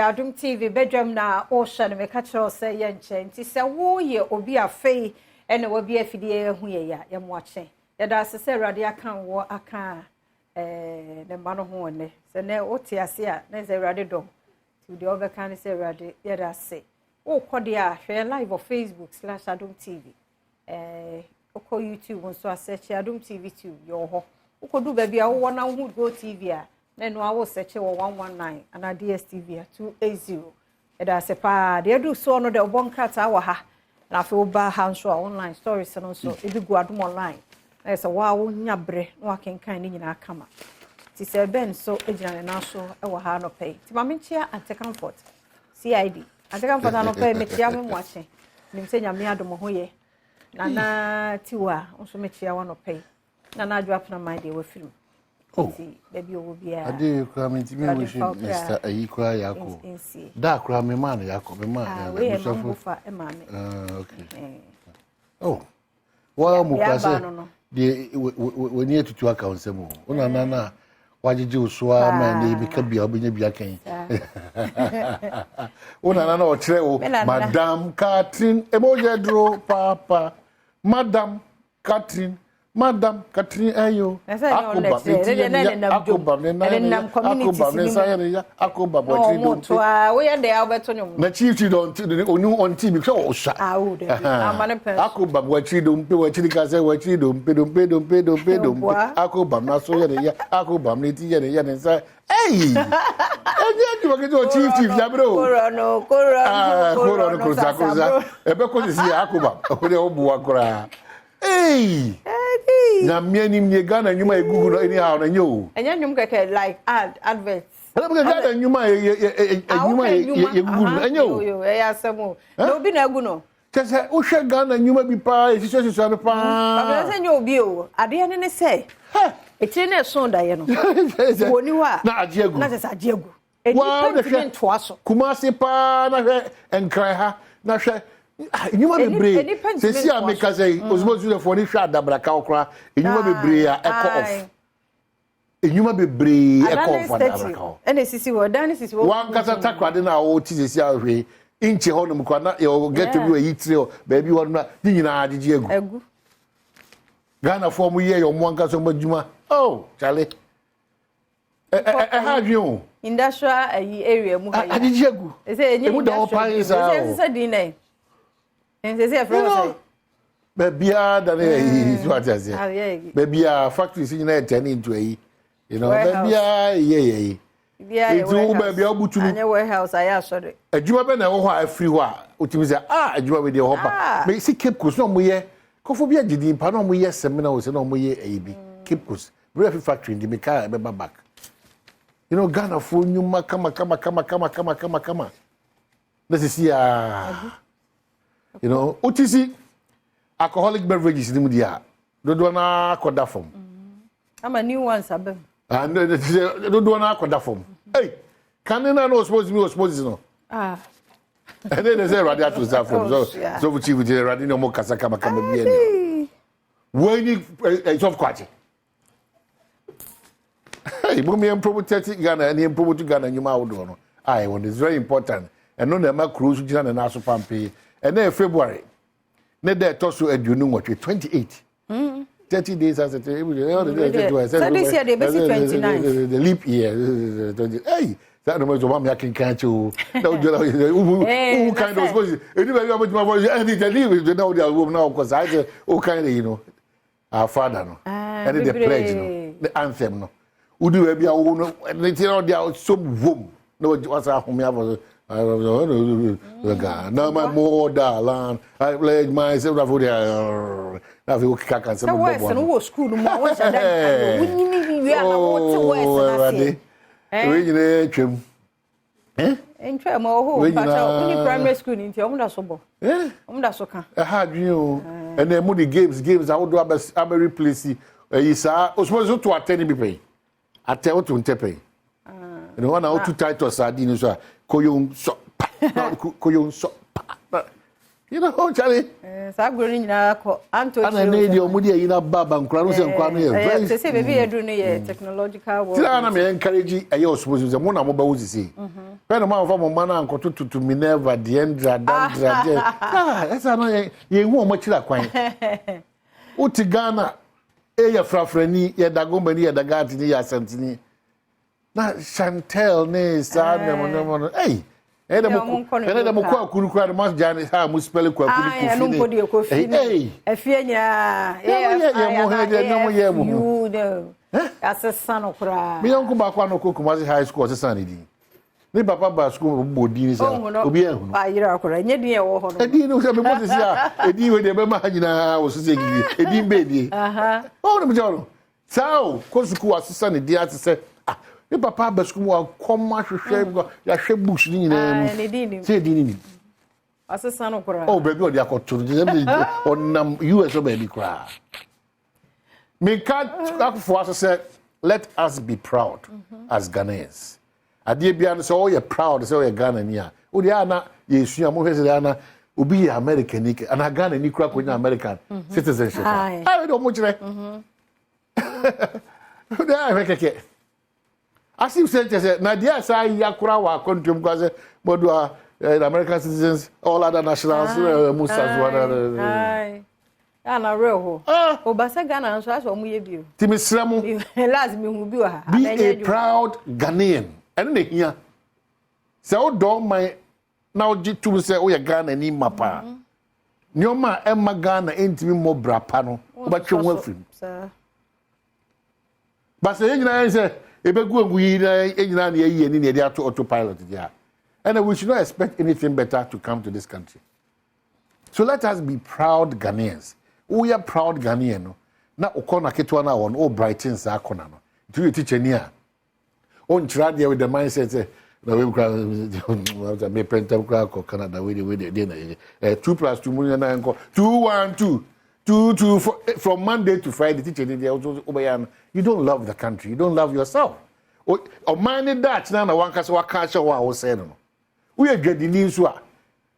Adom TV Badwam na Ocean me ka kire say ye nche nti se wo ye obi afei ene wo bi afidie hu ye ya ye mo ache ye da se Awurade aka wo aka ne ma no ho ne se ne oti ase a ne se Awurade dom ti de obeka ne se Awurade ye da se wo kode a hwe live on Facebook/Adom TV oko YouTube nso search Adom TV 2 yo ho ukodu ba bia wo na hu Go TV a na no awo search wo 119 ana DSTV 280 eda se pa de do so no de obonkrata wa ha na fe oba ha nso online stories no so ebi go Adom online na se wa wo nya bre na wakenkan ni nyina kama ti se ben so ejina na so e wa ha no pay ti ma menchia ante comfort CID ante comfort no pay me tia me mwache nim se nya me Adom ho ye na tiwa nso me tia wa no pay na adwo apna my dey we film baby owo bia ade kra me ntimi we shi Mr. Ayikra Yako da kra me man Yako me man we so fa e ma me okay wa mu kase de we ni etutu aka onsemo una na wajiji uswa ma na ibi ka bia obenya bia kan una na o kire o Madam Catherine emoje dro papa Madam Catherine ayo akoba we ya dey alberto nyum na chief don't onu on TV so o sha akoba wachi do mpe wachi ka say wachi do mpe akoba na so ya akoba na ti ya ne say hey enye ju ke chief ya bro koro ebe ko si akoba o de obu akora hey na miani mie Ghana nyuma egugu no anyhow na nyo enya nyum keke like adverts na be Ghana nyuma nyuma egugu no enyo yo ya samu no bi na egu no tese o hwe Ghana nyuma bi pa esiso no pa ba se nyo obi o ade ne se etire na so da ye no woni wa na ajiegu na tese ajiegu eni pent to aso kuma se pa na hwe enkran ha na hwe enyuma bebre se si ameka say osmosu de fo ni hwa adabraka okra enyuma bebre a echo off enyuma bebre echo off adabraka ene sisi wo dan sisi wo wan kasa takrade na wo ti sisi ahwe inche ho no kwa na you get to be a yitire baby wo na ni nyina agege egu Ghana fo mu ye yo mo kasa mo djuma oh chale ha dwon industrial area mu ha agege egu ese enyi mu da o pa isa ese dinai ense from Bebia da is what I say. Bebia factory is na turn into a bebia it's all baby obutu anya warehouse aya sori adwuma be na wo ho afri ho a otimi say adwuma we dey hopa me si Cape Coast no mo ye kofo bia gidi mpa no mo ye seminar wo say no mo ye ayibi Cape Coast brewery factory ndi me ka be back Ghana for nyuma kama this is OTC alcoholic beverages ni mu dia dodo na akoda form ama new ones abem and dodo na akoda form hey can no suppose no and then they say radio to that from so chief with radio no more kasa kama bia ni when you soft kwache hey bo me promote Ghana and promote Ghana nyuma wodo no one is very important and no na ma cruise gina na so pampe and then February ne dey toso adunu nwotwe 28 30 days as it so this year they basically 29 the leap year hey that no more me can catch you no who kind of suppose anybody about my voice and the leave the now the woman now because I say kind our father no and the pledge no the anthem no udu we bia wo no the tell there so boom no what's home have no my motherland I pledge myself for the na we kaka kan some bobo no school no mo wa sha dan wunni wi ana wo west na se we nyine twem entwa ma ho pata wunni primary school ni nti omda so bo omda so kan ha dwen o and then mo the games I would do am replace yi sa o suppose to attend bi pay attend to ntepe no na o two titles adini so koyon so Charlie Sagro nyina ko anto ana na edi omudi ayi na baba nkura no se nkwa no ye very baby edu no ye technological world tira na me encourage ayi o suppose mo na mo ba wo sisi When a man from Mana and Kotu to Minerva, Diendra, Dandra, that's another ye won't much like quine. Utigana, Eya Frafreni, Yadagomani, Yadagatini, Yasantini. Na Chantel, ne, Sad, hey. And I'm quite cool, must Janet, how much spell a quack. I don't put your coffee. Hey, a fianya, you know, as a son of cry. Me uncle Bacano Cook was high school as a sonny. Ne papa school body is Obian. I hear a near or a dean was a dean with the Bemagina was saying, a dean baby. Oh, the John. So, Cosuku was a sonny, dear to say. Ne papa baskumu akoma hwehwe ya hwe bush ni nyina mu say dini asesa no kura oh baby odi akoto onam US o baby kura me can't akufo aso say let us be proud as Ghanaians ade bia no say oh you proud say oh you Ghana ni a odi ana yesu am hwe say ana obi ya American ni ana Ghana ni kura ko nya American citizenship ai do mo kire odi a hwekeke Asim said, Nadia say Yakura contum because Bodua American citizens, all other nationals, Musas, aye. Ana real. Oh, Bassa Ghana, so as one we view. Timisramu, last me who be a proud Ghanaian. And here. So don't my now to say, oh, you're Ghana ni mapa. Nyoma Emma Ghana ain't me more brapano, but you're welcome. But say, Ebegu we na ye ni dey autopilot there. And we should not expect anything better to come to this country. So let us be proud Ghanaians. We are proud Ghanaian. Na okona ketwa na won o brighten sa akona no. Do you teach any a? On trad there with the mindset na we cry me penta cry ko Canada we dey na 2 + 2 million na nko 212 2 from Monday to Friday teaching there also you don't love the country, you don't love yourself. O mind that na one kase wa ka wa wo say no. We are getting so a.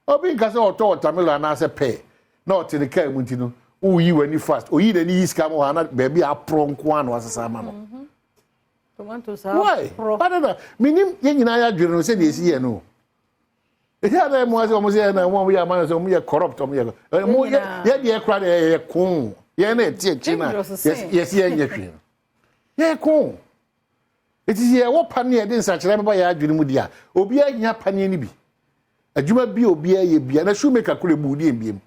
Obi kase o to tamelo na say pay. Na o te ne kai mu ntino. O yi wani fast. O yi de ni iska mo na baby apro nko an wasasa ma no. Tomato sa. Why? But minim ye nyina ya dwere no say de esi ye no. Yeah, they must say na one we are man so we are corrupt or we are yeah the crowd e kun yeah na tie china yes yeah kun it is here what pan here dey search remember ya adwene mu dia obi anya pan ni bi adwuma bi obi aye bia na shoemaker kure bu di embiem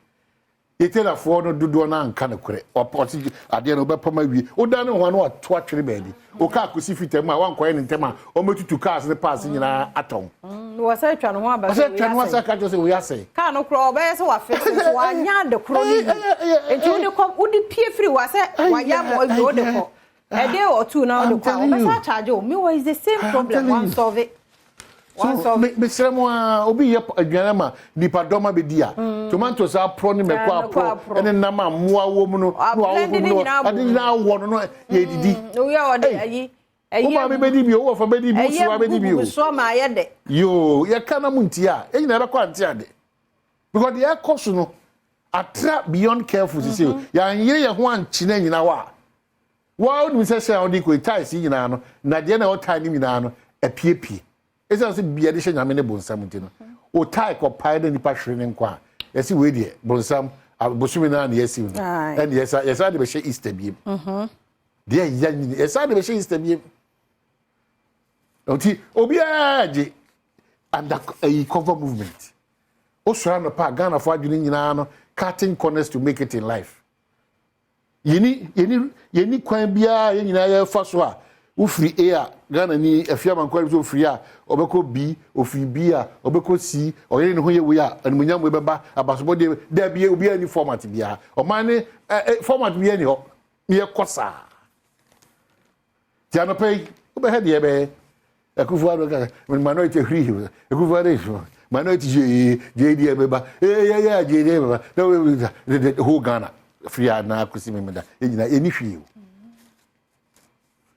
yetela fo no dodo na anka ne kure opoti ade no be pama wi oda ne ho no ato atwere baadi o ka akosi fitam a wan koye ne ntem a o metutu cars ne pass nyina aton wo say twa no ho aba say twa no ho say ka jo say we say ka no kro oba say wa fix wa nya de kro ni enti wo de ko wo di pie free wa say wa ya mo bi wo de ko a day or two now the kwa o say charge o me is the same problem one solve it. So me seremo obi ye adwanama nipa doma be dia tomatoes are pro ni me kwa pro ene na ma moa wo mu no no awo mu no ade na wo no ye didi o ya o de ayi o ma be di bi o wo fa be di bi so wa be di bi o so ma ye de yo ye kana mu ntia e nyina be kwa ntia de because the cost no atra beyond careful to say ya nyire ye ho anchi na nyina wa o say say o di ko ties nyina no na de na o tie ni nyina no epiepie it's also be addition nyame ne bonsam ntino o tie ko pai de nipa hwere ne nkwa yesi we de bonsam bosumi na na yesi no and yesa de be she Easter biem de ya nyini yesa de be she Easter biem oti obi aje under a cover movement o so na pa Ghana for adwene nyina no cutting corners to make it in life yeni kwan bia ye nyina ya fa so a ufri a Ghana ni afia man kwari so free a obeko b ofri b a obeko c oyere ne ho ye we a anumunyam we beba abasobo de da bia obi ani format bia o man ne format bia ni ho me kosa ti anope obe he de be ekufu ado ka minority free ekufu ado minority je de beba ya je de beba the whole Ghana free na kusi me da enyina eni hwie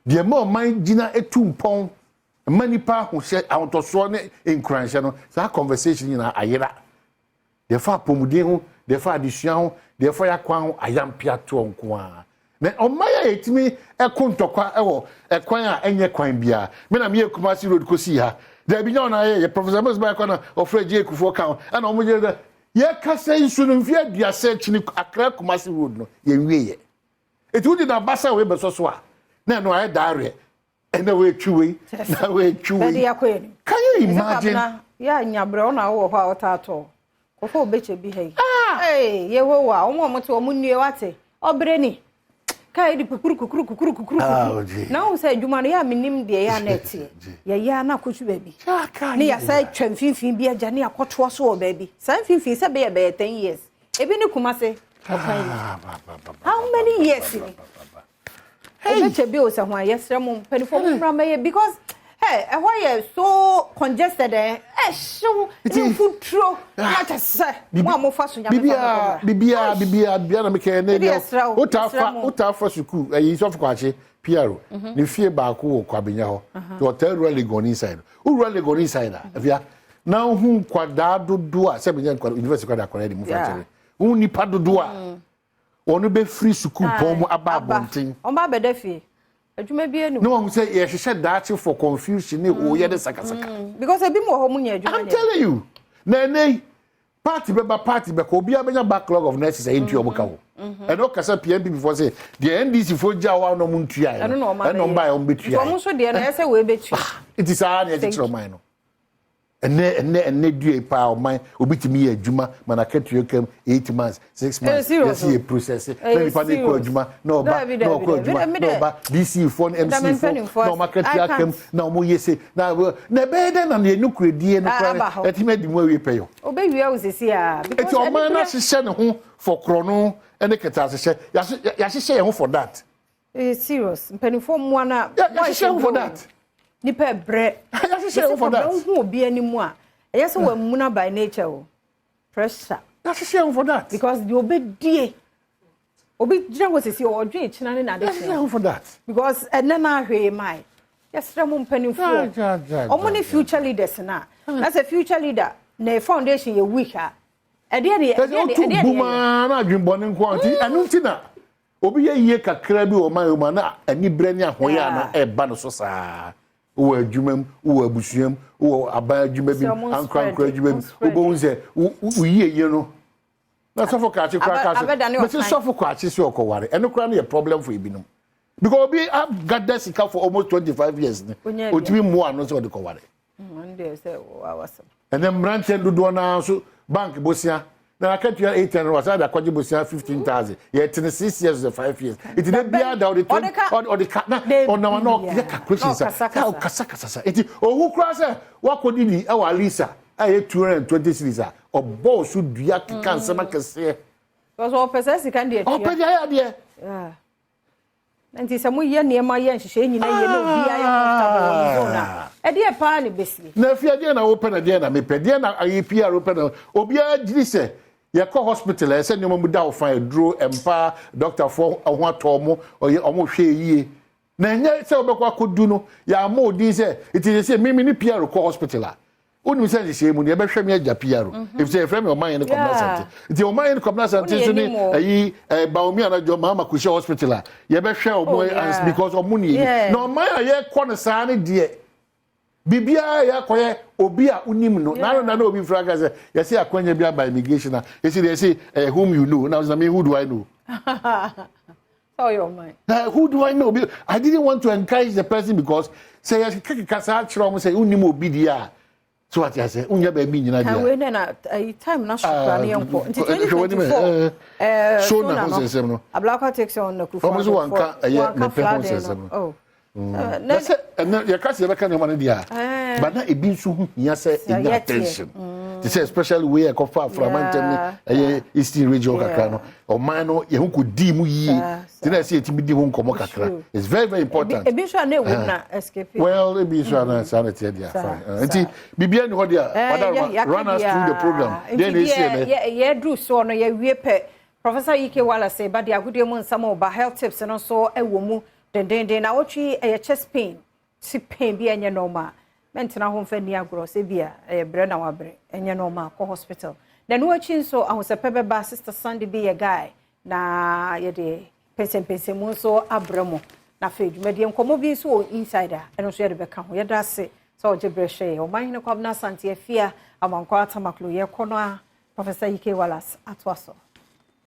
the more mind gina etumpon manipa ho hye awtoso ne enkranhye no sa conversation na ayera the fa pomuden ho the fa adisua ho the fa yakwan ho ayampia to nko a na omaya etimi ekontokwa ewo ekwan a enye kwan bia me na me Kumasi road kosi ha there be no na ye Professor Moses ba kwana ofred je Kufuor kan and omo je ye kasa nsu no mfia duase chini Accra Kumasi road no ye wieye eti wudi na basa we beso so a na no aye dare ena we twiwe na we twiwe can you imagine ya nyabre na wo ho otato kofo beche bi hey ye wo wa omo mo te omo nue wate obreni kai di kukuru na o say adwuma no ya menim de ya neti ya na kotu baby ne ya say twamfinfin bi agya ne akoto so o baby say finfin say be 10 years ebi ne Kumasi how many years ni beche bi o say ho ayesra mo penifo mo mra because hey, why you so congested so food tro not say mo fa so nyame bibia na me ke na dia utafa suku yi so kwache piero ni fie ba ko wo kwabenya ho to hotel really go inside who really go inside afia na hu kwada dodo a se benya kwada university kwada kwada mu fa chere hu nipa dodo a onu be free suku pom aba abonten on ba beda fie adwuma bi enu no one say ye hwehwe dachi for confusion ni o ye de sakasaka because ebi mo ho mu nya adwuma I'm telling you na party be ko obi abenya backlog of nurses into omuka wo and o kasa PMP before say the NDC for jawa no mu ntua e no buy on betua so mo so de na ese we betu it is a na teacher mine no ene due pa o man obitimi ye adwuma mana ketu kam 8 months 6 months yes ye process let me ko adwuma no ba no ko adwuma no ba DC phone MC phone no market yakam na mo yese na be de na ne nukuredie no kwa etime di mo awie peyo obewie uzisi a because o man na hye ne ho for krono ene keta hye ya hye ye ho for that serious mpanifo mo na ya hye for that nipa bre ya hye for that hu obi animu a yes we muna by nature o pressure ya hye for that because the obedie obi jira go sisi o dwe china ne na de for that because enena hwe mai yes remo mpanifo omo ne future leaders na that's a future leader na foundation ye weak a ede buma na adwinbo ne nko anti anu nti na obi ye yie kakra bi o man na ani bre ne ahoya na eba no so saa wo adwumam wo abusuam wo aba adwuma bi ankra adwuma bi wo bonze wo yie no na sofo ka chi kra ka but sofo ka chi si okoware eno kra na problem for ebinum because obi have gathered sika for almost 25 years otimi mu ano so de koware nde say awasem and then branch do na so bank bosia na akatu 8 and was ada kwaje bosia 15,000 ye 6 years or 5 years it dey bia da or the na on na no ye calculations kasa it owu kura say wakodi ni e wa lisa aye 220 series a obo so dua kansa makase because o pesa sika dey o pe dia dia nti samu ye niema ye nhihye nyina ye no bia ye comfortable zona e dey pa ni besi na fia dia na open na dia na me pe dia na aye PR open na obi a giri se ye ko hospital e se nyoma mu da ofan duro empa doctor for ho atomo omo hwe yie na nya se obekwa akodu no ya ma odi se it say me ni PR ko hospital a oni se se mu ne be hwe me agya PR if say frame o man ni community it o man ni community so ni ayi baomi anajo mama ku she hospital a ye be hwe o boy because o mu ni na o man ye ko ne sa ne de bibia ya koye obi a unim no na obi fraga say you see akwanya bia by immigration na you see whom you know now me who do I know oh your mind who do I know I didn't want to encourage the person because say you kasa chiro say unim obi dia so what you say unya ba bi nyina dia we na time na shukra ne yanko nti 2024 so na ho say no ablaka takes on na kufa for wanka me pe ho say no na se na ya kasi be kan man dia but na ebi nso hu hia say in attention to say especially we go far from Manchester Eastern region kakra no o man no ye hu ko di mu yi ti na say etimi di hu nkomo kakra it's very very important ebi so na we na escape well ebi so na sanity dia fine nti bibia ni ho dia run us through the program then they say ye do so no ye wie pe Professor Ike Wala say ba dia gudie mu nsam oba health tips no so ewo mu den na wotwi chest pain si pain bi enye normal mentina ho mfa ni agro se bia bre na wabre enye normal ko hospital na no achi so ahosepe beba sister Sunday be a guy na ye de pese mu so abramo na fe dwumadi nkomo bi so insider eno so ye de beka ho ye da se so ogebreshe o man ne kwabna sante afia amankwa atamaklo ye kono a Professor Ike Wallace atwaso